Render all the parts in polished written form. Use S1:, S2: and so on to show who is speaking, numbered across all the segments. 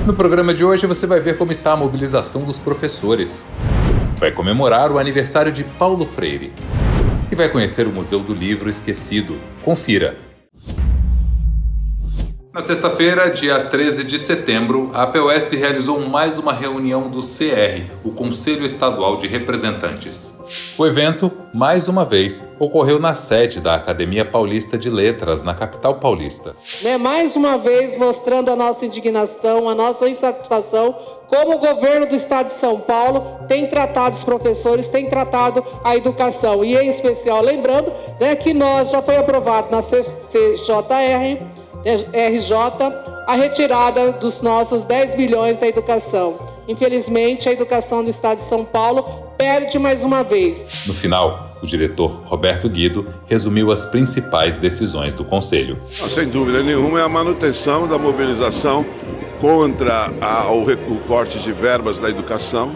S1: No programa de hoje você vai ver como está a mobilização dos professores. Vai comemorar o aniversário de Paulo Freire. E vai conhecer o Museu do Livro Esquecido. Confira! Na sexta-feira, dia 13 de setembro, a APUESP realizou mais uma reunião do CR, o Conselho Estadual de Representantes. O evento, mais uma vez, ocorreu na sede da Academia Paulista de Letras, na capital paulista.
S2: Mais uma vez mostrando a nossa indignação, a nossa insatisfação, como o governo do estado de São Paulo tem tratado os professores, tem tratado a educação. E em especial, lembrando que nós já foi aprovado na RJ, a retirada dos nossos 10 bilhões da educação. Infelizmente, a educação do estado de São Paulo perde mais uma vez.
S1: No final, o diretor Roberto Guido resumiu as principais decisões do Conselho.
S3: Sem dúvida nenhuma, é a manutenção da mobilização contra o corte de verbas da educação,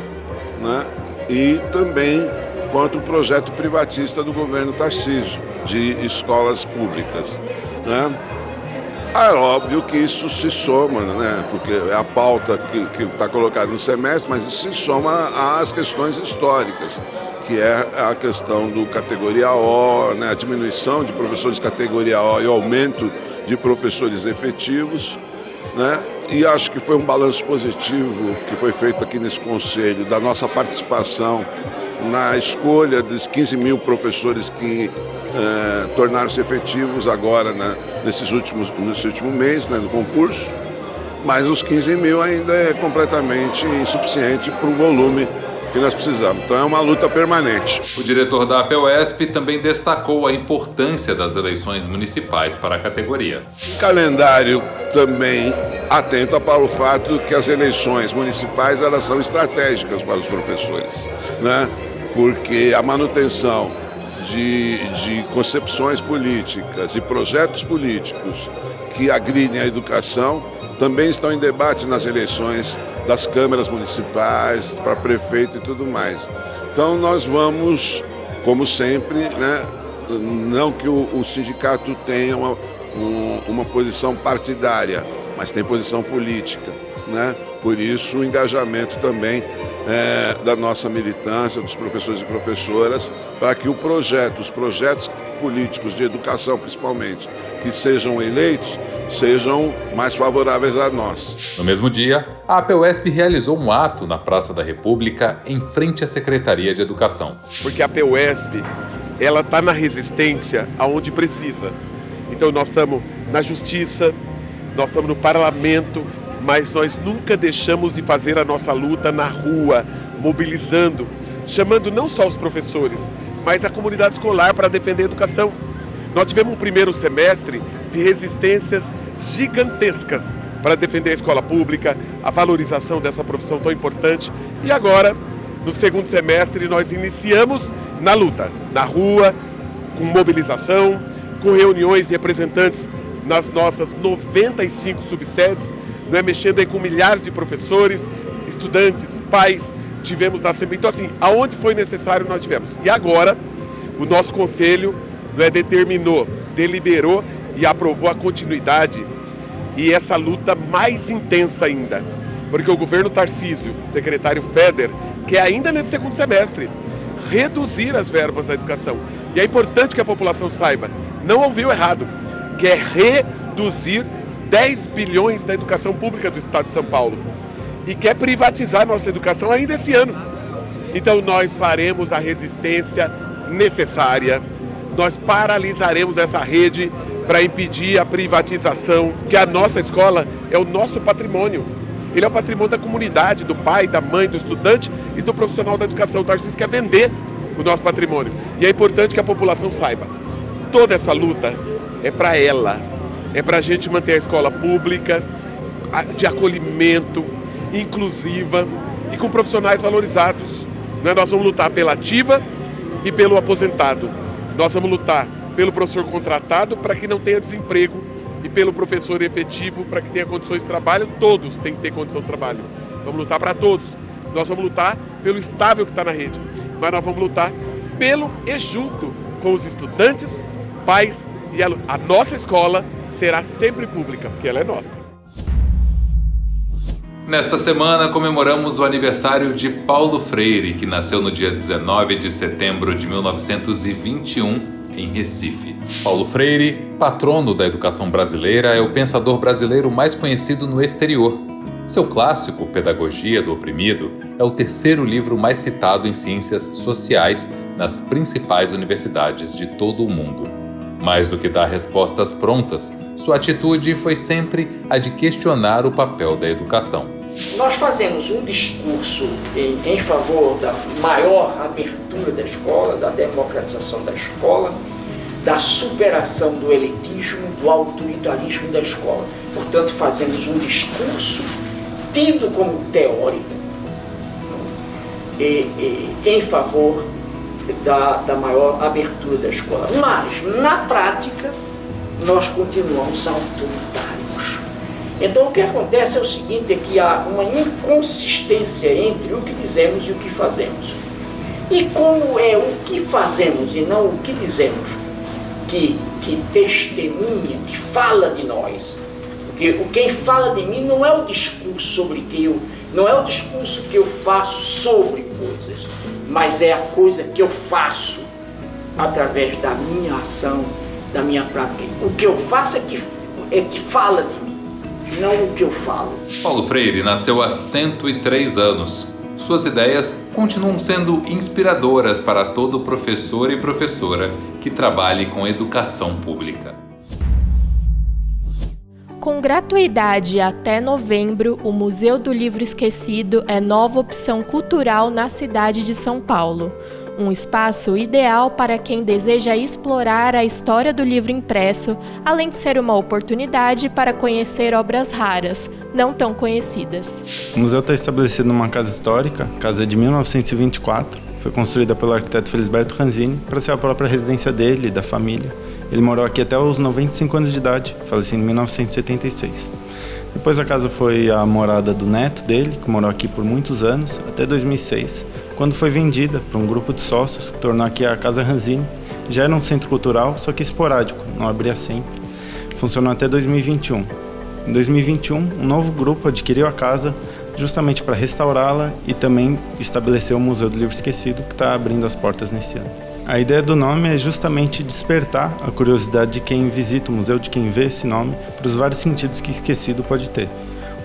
S3: né? E também contra o projeto privatista do governo Tarcísio, de escolas públicas, né? É óbvio que isso se soma, né? Porque é a pauta que está colocada no semestre, mas isso se soma às questões históricas, que é a questão do categoria O, né? A diminuição de professores categoria O e o aumento de professores efetivos, né? E acho que foi um balanço positivo que foi feito aqui nesse conselho, da nossa participação na escolha dos 15 mil professores que tornaram-se efetivos agora, né, nesse último mês, né, no concurso, mas os 15 mil ainda é completamente insuficiente para o volume que nós precisamos. Então é uma luta permanente.
S1: O diretor da APUESP também destacou a importância das eleições municipais para a categoria.
S3: O calendário também atenta para o fato que as eleições municipais elas são estratégicas para os professores, né? Porque a manutenção de concepções políticas, de projetos políticos que agridem a educação também estão em debate nas eleições das câmaras municipais, para prefeito e tudo mais. Então nós vamos, como sempre, né, não que o sindicato tenha uma posição partidária, mas tem posição política, né? Por isso o engajamento também da nossa militância, dos professores e professoras, para que os projetos políticos de educação principalmente, que sejam eleitos, sejam mais favoráveis a nós.
S1: No mesmo dia, a APUESP realizou um ato na Praça da República em frente à Secretaria de Educação.
S4: Porque a APUESP, ela está na resistência aonde precisa. Então nós estamos na Justiça, nós estamos no Parlamento, mas nós nunca deixamos de fazer a nossa luta na rua, mobilizando, chamando não só os professores, mas a comunidade escolar para defender a educação. Nós tivemos um primeiro semestre de resistências gigantescas para defender a escola pública, a valorização dessa profissão tão importante. E agora, no segundo semestre, nós iniciamos na luta, na rua, com mobilização, com reuniões de representantes nas nossas 95 subsedes, mexendo aí com milhares de professores, estudantes, pais, tivemos na Assembleia. Então, assim, aonde foi necessário, nós tivemos. E agora, o nosso conselho determinou, deliberou e aprovou a continuidade e essa luta mais intensa ainda. Porque o governo Tarcísio, secretário Feder, quer ainda nesse segundo semestre reduzir as verbas da educação. E é importante que a população saiba, não ouviu errado, quer reduzir 10 bilhões da educação pública do estado de São Paulo e quer privatizar nossa educação ainda esse ano. Então nós faremos a resistência necessária, nós paralisaremos essa rede para impedir a privatização, que a nossa escola é o nosso patrimônio. Ele é o patrimônio da comunidade, do pai, da mãe, do estudante e do profissional da educação. O Tarcísio quer vender o nosso patrimônio. E é importante que a população saiba, toda essa luta é para ela. É para a gente manter a escola pública, de acolhimento, inclusiva e com profissionais valorizados. Nós vamos lutar pela ativa e pelo aposentado. Nós vamos lutar pelo professor contratado para que não tenha desemprego e pelo professor efetivo para que tenha condições de trabalho. Todos têm que ter condição de trabalho. Vamos lutar para todos. Nós vamos lutar pelo estável que está na rede, mas nós vamos lutar pelo e junto com os estudantes, pais e alunos. A nossa escola será sempre pública, porque ela é nossa.
S1: Nesta semana comemoramos o aniversário de Paulo Freire, que nasceu no dia 19 de setembro de 1921 em Recife. Paulo Freire, patrono da educação brasileira, é o pensador brasileiro mais conhecido no exterior. Seu clássico, Pedagogia do Oprimido, é o terceiro livro mais citado em ciências sociais nas principais universidades de todo o mundo. Mais do que dar respostas prontas, sua atitude foi sempre a de questionar o papel da educação.
S5: Nós fazemos um discurso em favor da maior abertura da escola, da democratização da escola, da superação do elitismo, do autoritarismo da escola. Portanto, fazemos um discurso tido como teórico em favor da maior abertura da escola. Mas, na prática, nós continuamos autoritários. Então, o que acontece é o seguinte, é que há uma inconsistência entre o que dizemos e o que fazemos. E como é o que fazemos e não o que dizemos, que testemunha, que fala de nós. Porque quem fala de mim não é o discurso sobre não é o discurso que eu faço sobre coisas, mas é a coisa que eu faço através da minha ação, da minha prática. O que eu faço é que fala de mim, não o que eu falo.
S1: Paulo Freire nasceu há 103 anos. Suas ideias continuam sendo inspiradoras para todo professor e professora que trabalhe com educação pública.
S6: Com gratuidade até novembro, o Museu do Livro Esquecido é nova opção cultural na cidade de São Paulo. Um espaço ideal para quem deseja explorar a história do livro impresso, além de ser uma oportunidade para conhecer obras raras, não tão conhecidas.
S7: O museu está estabelecido numa casa histórica, casa de 1924, foi construída pelo arquiteto Felisberto Ranzini para ser a própria residência dele e da família. Ele morou aqui até os 95 anos de idade, falecendo em 1976. Depois a casa foi a morada do neto dele, que morou aqui por muitos anos, até 2006, quando foi vendida para um grupo de sócios, que tornou aqui a Casa Ranzini. Já era um centro cultural, só que esporádico, não abria sempre. Funcionou até 2021. Em 2021, um novo grupo adquiriu a casa justamente para restaurá-la e também estabelecer o Museu do Livro Esquecido, que está abrindo as portas nesse ano. A ideia do nome é justamente despertar a curiosidade de quem visita o museu, de quem vê esse nome, para os vários sentidos que esquecido pode ter.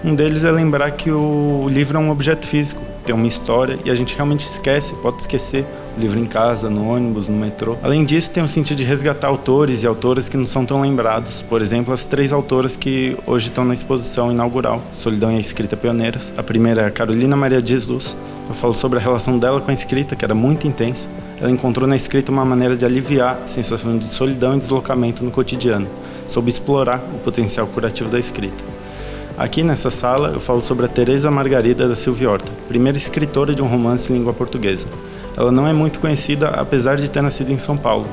S7: Um deles é lembrar que o livro é um objeto físico, tem uma história e a gente realmente esquece, pode esquecer o livro em casa, no ônibus, no metrô. Além disso, tem o sentido de resgatar autores e autoras que não são tão lembrados. Por exemplo, as 3 autoras que hoje estão na exposição inaugural, Solidão e a Escrita Pioneiras. A primeira é a Carolina Maria de Jesus. Eu falo sobre a relação dela com a escrita, que era muito intensa. Ela encontrou na escrita uma maneira de aliviar a sensação de solidão e deslocamento no cotidiano, soube explorar o potencial curativo da escrita. Aqui nessa sala eu falo sobre a Teresa Margarida da Silva Horta, primeira escritora de um romance em língua portuguesa. Ela não é muito conhecida, apesar de ter nascido em São Paulo.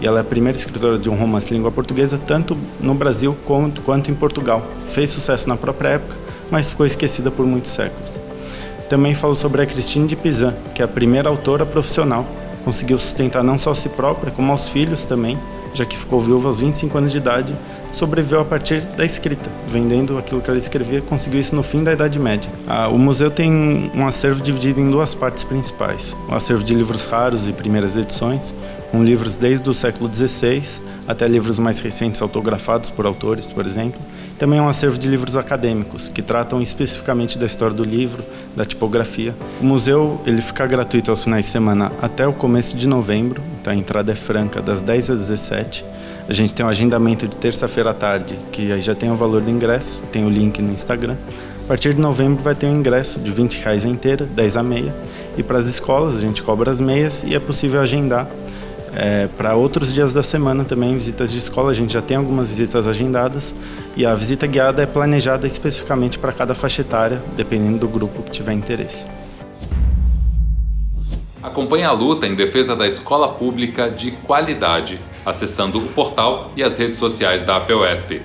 S7: E ela é a primeira escritora de um romance em língua portuguesa, tanto no Brasil quanto em Portugal. Fez sucesso na própria época, mas ficou esquecida por muitos séculos. Também falo sobre a Cristine de Pizan, que é a primeira autora profissional. Conseguiu sustentar não só a si própria, como aos filhos também, já que ficou viúva aos 25 anos de idade, sobreviveu a partir da escrita, vendendo aquilo que ela escrevia, conseguiu isso no fim da Idade Média. O museu tem um acervo dividido em 2 partes principais. O acervo de livros raros e primeiras edições, com livros desde o século XVI até livros mais recentes autografados por autores, por exemplo. Também é um acervo de livros acadêmicos, que tratam especificamente da história do livro, da tipografia. O museu ele fica gratuito aos finais de semana até o começo de novembro, então a entrada é franca das 10 às 17. A gente tem um agendamento de terça-feira à tarde, que aí já tem o valor do ingresso, tem o link no Instagram. A partir de novembro vai ter um ingresso de R$20 a inteira, 10 a meia. E para as escolas a gente cobra as meias e é possível agendar para outros dias da semana também, visitas de escola. A gente já tem algumas visitas agendadas e a visita guiada é planejada especificamente para cada faixa etária, dependendo do grupo que tiver interesse.
S1: Acompanhe a luta em defesa da escola pública de qualidade, acessando o portal e as redes sociais da APUESP.